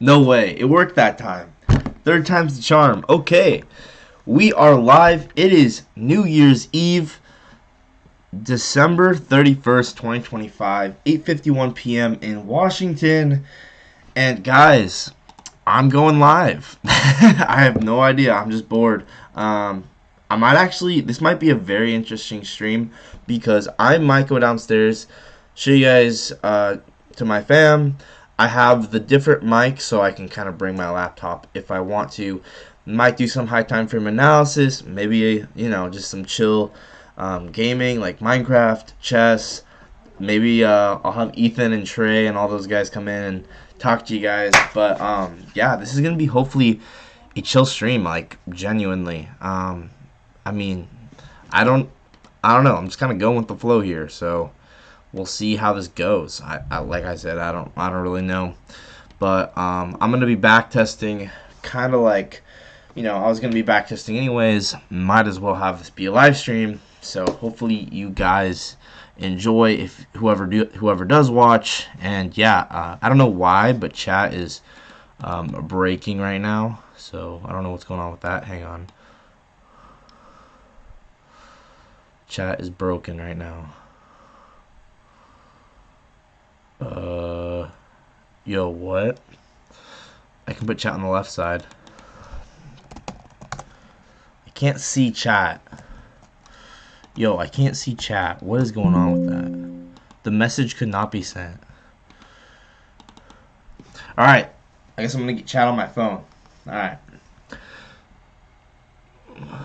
No way. It worked that time. Third time's the charm. Okay. We are live. It is New Year's Eve, December 31st, 2025, 8:51 p.m. in Washington. And guys, I'm going live. I have no idea. I'm just bored. I might actually, this might be a very interesting stream because I might go downstairs, show you guys to my fam. I have the different mics so I can kind of bring my laptop if I want to. Might do some high time frame analysis, maybe, just some chill gaming like Minecraft, chess. Maybe I'll have Ethan and Trey and all those guys come in and talk to you guys. But yeah, this is gonna be hopefully a chill stream, like genuinely. I mean, I don't know. I'm just kind of going with the flow here, so we'll see how this goes. I like I said, I don't really know, but I'm gonna be back testing, kind of like, I was gonna be back testing anyways. Might as well have this be a live stream. So hopefully you guys enjoy, if whoever does watch. And yeah, I don't know why, but chat is breaking right now, so I don't know what's going on with that. Hang on. Chat is broken right now. Yo, what? I can put chat on the left side. I can't see chat. Yo, I can't see chat. What is going on with that? The message could not be sent. Alright. I guess I'm gonna get chat on my phone. Alright. I'm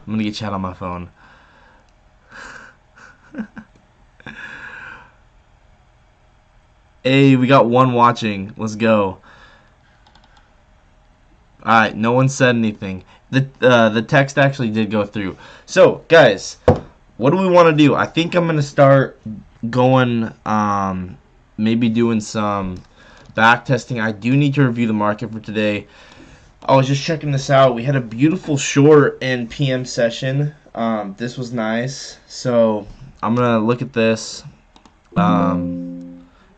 gonna get chat on my phone. Hey, we got one watching. Let's go. Alright, no one said anything. The text actually did go through. So, guys, what do we want to do? I think I'm gonna start going, maybe doing some back testing. I do need to review the market for today. I was just checking this out. We had a beautiful short and PM session. This was nice. So I'm gonna look at this.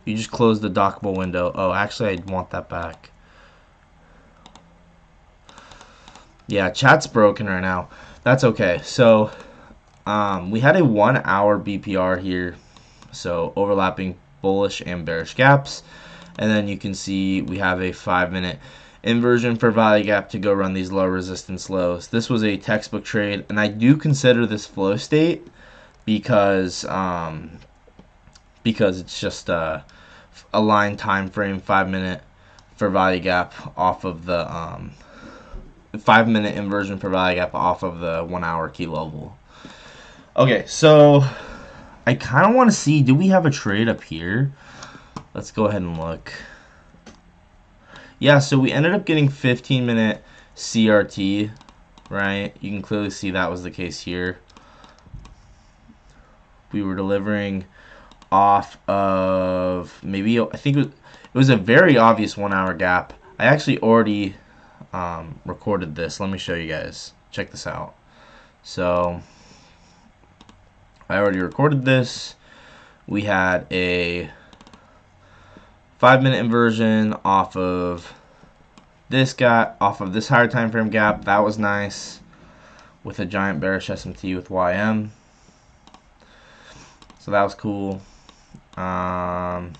You just closed the dockable window. Oh, actually, I want that back. Yeah, chat's broken right now. That's okay. So we had a 1 hour BPR here. So overlapping bullish and bearish gaps. And then you can see we have a 5-minute inversion for value gap to go run these low resistance lows. This was a textbook trade, and I do consider this flow state because it's just a line time frame, 5-minute for value gap off of the 5-minute inversion for value gap off of the 1 hour key level. Okay, so I kind of want to see, do we have a trade up here? Let's go ahead and look. Yeah, so we ended up getting 15-minute CRT, right? You can clearly see that was the case here. We were delivering off of maybe, I think it was a very obvious 1 hour gap. I actually already recorded this. Let me show you guys. Check this out. So I already recorded this. We had a 5-minute inversion off of this gap, off of this higher time frame gap. That was nice, with a giant bearish SMT with YM. So that was cool. Yeah,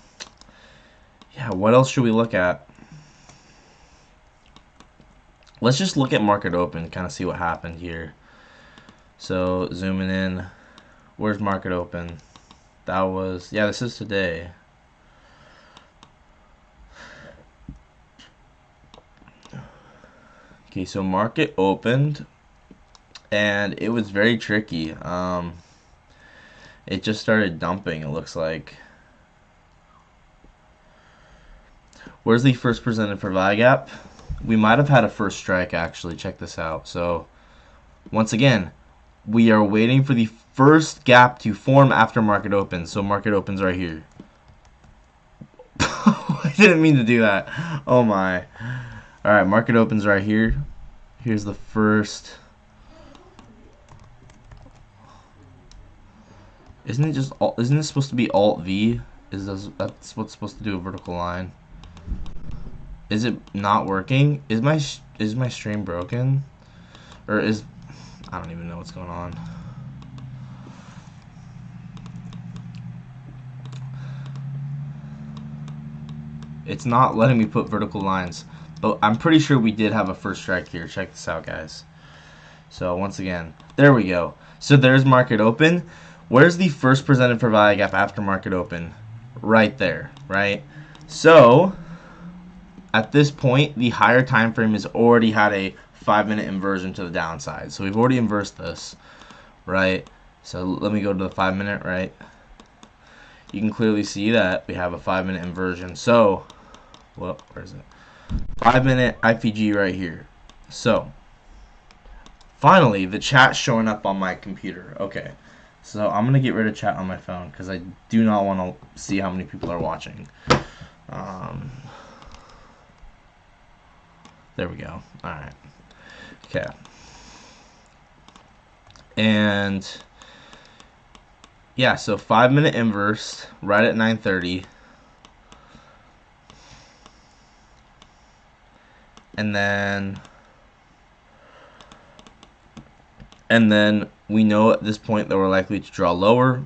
what else should we look at? Let's just look at market open, kind of see what happened here. So zooming in, where's market open? That was, yeah, this is today. Okay, so market opened, and it was very tricky. It just started dumping, it looks like. Where's the first presented for value gap? We might have had a first strike, actually. Check this out. So once again, we are waiting for the first gap to form after market opens. So market opens right here. I didn't mean to do that. Oh my. Alright, market opens right here. Here's the first. Isn't it supposed to be Alt V? That's what's supposed to do a vertical line. Is it not working? Is my stream broken? Or I don't even know what's going on. It's not letting me put vertical lines. But I'm pretty sure we did have a first strike here. Check this out, guys. So once again, there we go. So there's market open. Where's the first presented for value gap after market open? Right there, right? So at this point, the higher time frame has already had a 5-minute inversion to the downside. So we've already inversed this, right? So let me go to the 5-minute, right? You can clearly see that we have a 5-minute inversion. So, well, where is it? 5-minute IPG right here. So finally, the chat's showing up on my computer. Okay, so I'm gonna get rid of chat on my phone because I do not want to see how many people are watching. There we go. All right. Okay. And yeah, so 5-minute inverse right at 9:30. And then we know at this point that we're likely to draw lower.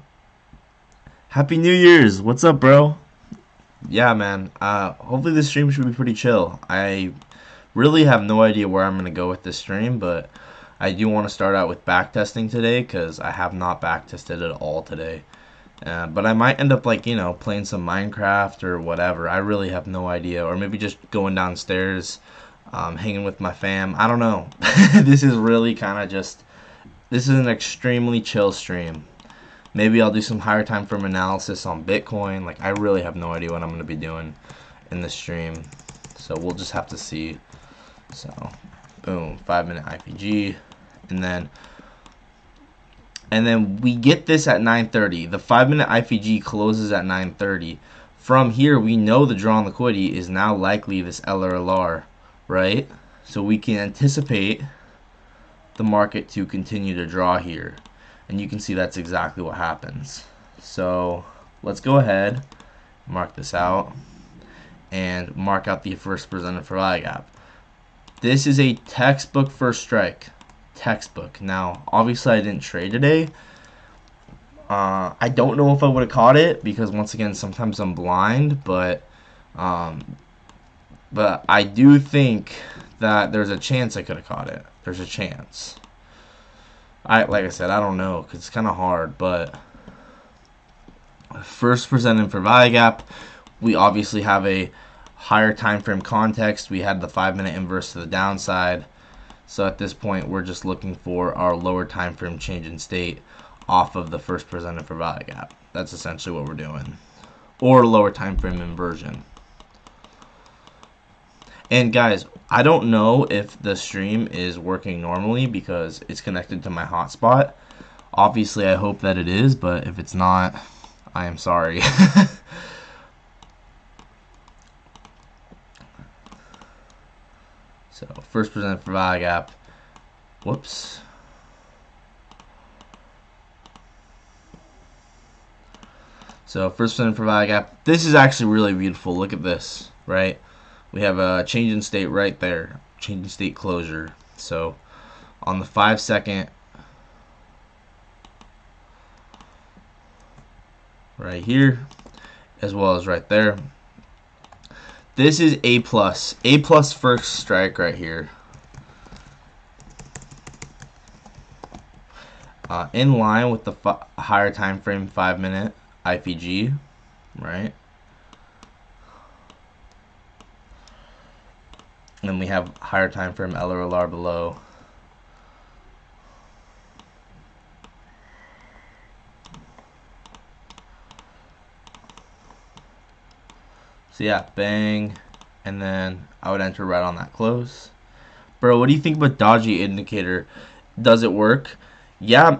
Happy New Year's! What's up, bro? Yeah, man. Hopefully this stream should be pretty chill. I really have no idea where I'm going to go with this stream, but I do want to start out with backtesting today because I have not backtested at all today. But I might end up, like, you know, playing some Minecraft or whatever. I really have no idea. Or maybe just going downstairs, hanging with my fam. I don't know. This is really kind of just... This is an extremely chill stream. Maybe I'll do some higher time frame analysis on Bitcoin. Like, I really have no idea what I'm going to be doing in this stream. So we'll just have to see. So, boom, 5-minute IPG. And then we get this at 9:30. The 5-minute IPG closes at 9:30. From here, we know the drawn liquidity is now likely this LRLR, right? So we can anticipate the market to continue to draw here, and you can see that's exactly what happens. So let's go ahead, mark this out, and mark out the first presented for value gap. This is a textbook first strike, textbook. Now obviously I didn't trade today. I don't know if I would have caught it because once again sometimes I'm blind, but I do think that there's a chance I could have caught it. There's a chance. Like I said, I don't know because it's kind of hard, but first presented for value gap, we obviously have a higher time frame context. We had the 5-minute inverse to the downside. So at this point, we're just looking for our lower time frame change in state off of the first presented for value gap. That's essentially what we're doing, or lower time frame inversion. And guys, I don't know if the stream is working normally because it's connected to my hotspot. Obviously, I hope that it is, but if it's not, I am sorry. So, first presented for value gap. Whoops. So, first presented for value gap. This is actually really beautiful. Look at this, right? We have a change in state right there, change in state closure. So on the 5-second, right here, as well as right there. This is A+. A+ first strike right here. In line with the higher time frame 5-minute IPG, right? And then we have higher time frame LRLR below. So yeah, bang, and then I would enter right on that close. Bro, what do you think about Doji indicator? Does it work? Yeah,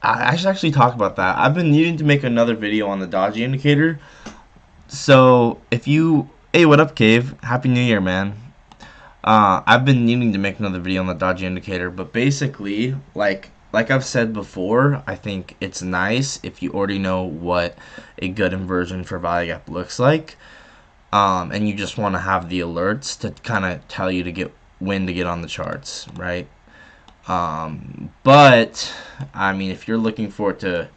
I should actually talk about that. I've been needing to make another video on the Doji indicator. So if you, hey, what up, Cave? Happy New Year, man. I've been needing to make another video on the Doji indicator, but basically, like, like I've said before, I think it's nice if you already know what a good inversion for value gap looks like, and you just want to have the alerts to kind of tell you to get when to get on the charts, right? But I mean, if you're looking for it to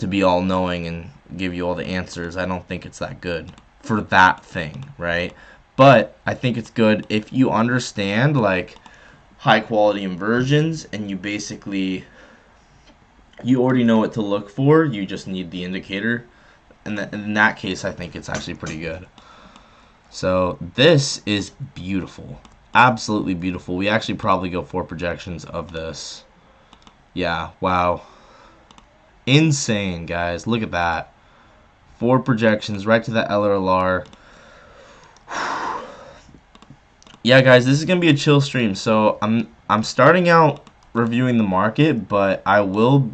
be all knowing and give you all the answers, I don't think it's that good for that thing, right? But I think it's good if you understand like high quality inversions and you already know what to look for, you just need the indicator, and in that case I think it's actually pretty good. So this is beautiful, absolutely beautiful. We actually probably go 4 projections of this. Yeah, wow, insane, guys, look at that. 4 projections right to the LRLR. Yeah, guys, this is gonna be a chill stream. So I'm starting out reviewing the market, but I will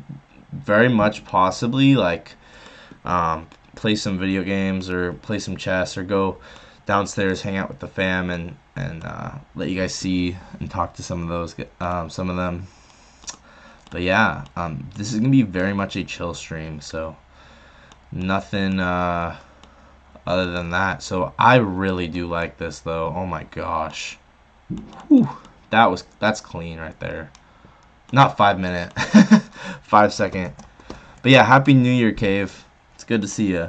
very much possibly like play some video games or play some chess or go downstairs, hang out with the fam, and let you guys see and talk to some of them. But yeah, this is gonna be very much a chill stream. So nothing other than that. So I really do like this though. Oh my gosh. Whew. That's clean right there. Not 5 minute. 5 second. But yeah, happy New Year, Cave. It's good to see you.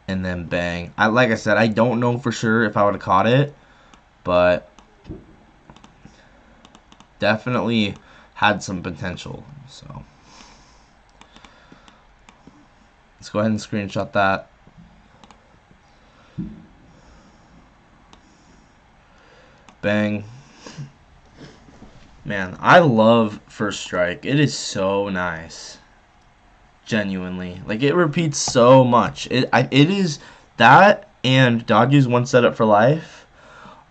And then bang. Like I said, I don't know for sure if I would have caught it, but definitely had some potential. So let's go ahead and screenshot that. Bang. Man, I love First Strike. It is so nice. Genuinely. Like, it repeats so much. It is that and Dodgy's One Setup for Life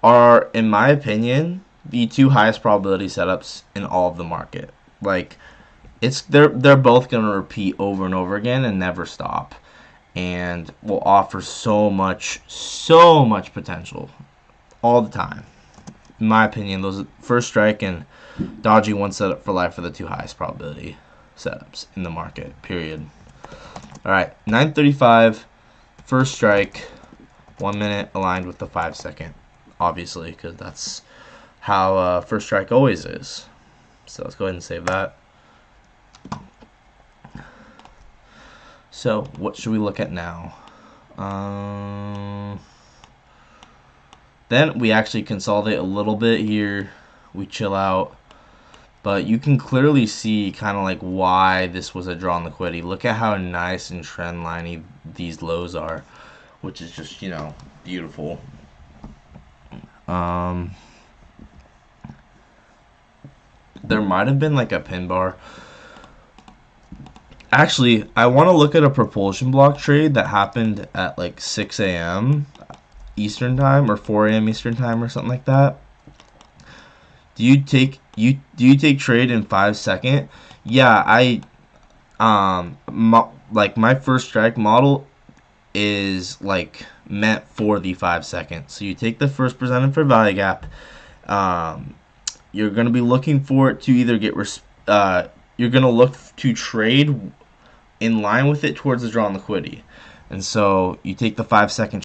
are, in my opinion, the 2 highest probability setups in all of the market. Like, they're both going to repeat over and over again and never stop, and will offer so much potential all the time. In my opinion, those First Strike and Dodgy One Setup for Life are the 2 highest probability setups in the market, period. Alright, 9:35, First Strike, 1 minute aligned with the 5 second, obviously, because that's how First Strike always is. So let's go ahead and save that. So what should we look at now? Then we actually consolidate a little bit here. We chill out. But you can clearly see kind of like why this was a draw on liquidity. Look at how nice and trend liney these lows are, which is just, you know, beautiful. There might have been like a pin bar. Actually, I want to look at a propulsion block trade that happened at like 6 a.m. Eastern time or 4 a.m. Eastern time or something like that. Do you take trade in 5 second? Yeah, like my First Strike model is like meant for the 5 seconds. So you take the first presented for value gap. You're gonna be looking for it to either get you're gonna look to trade in line with it towards the draw on liquidity, and so you take the 5 second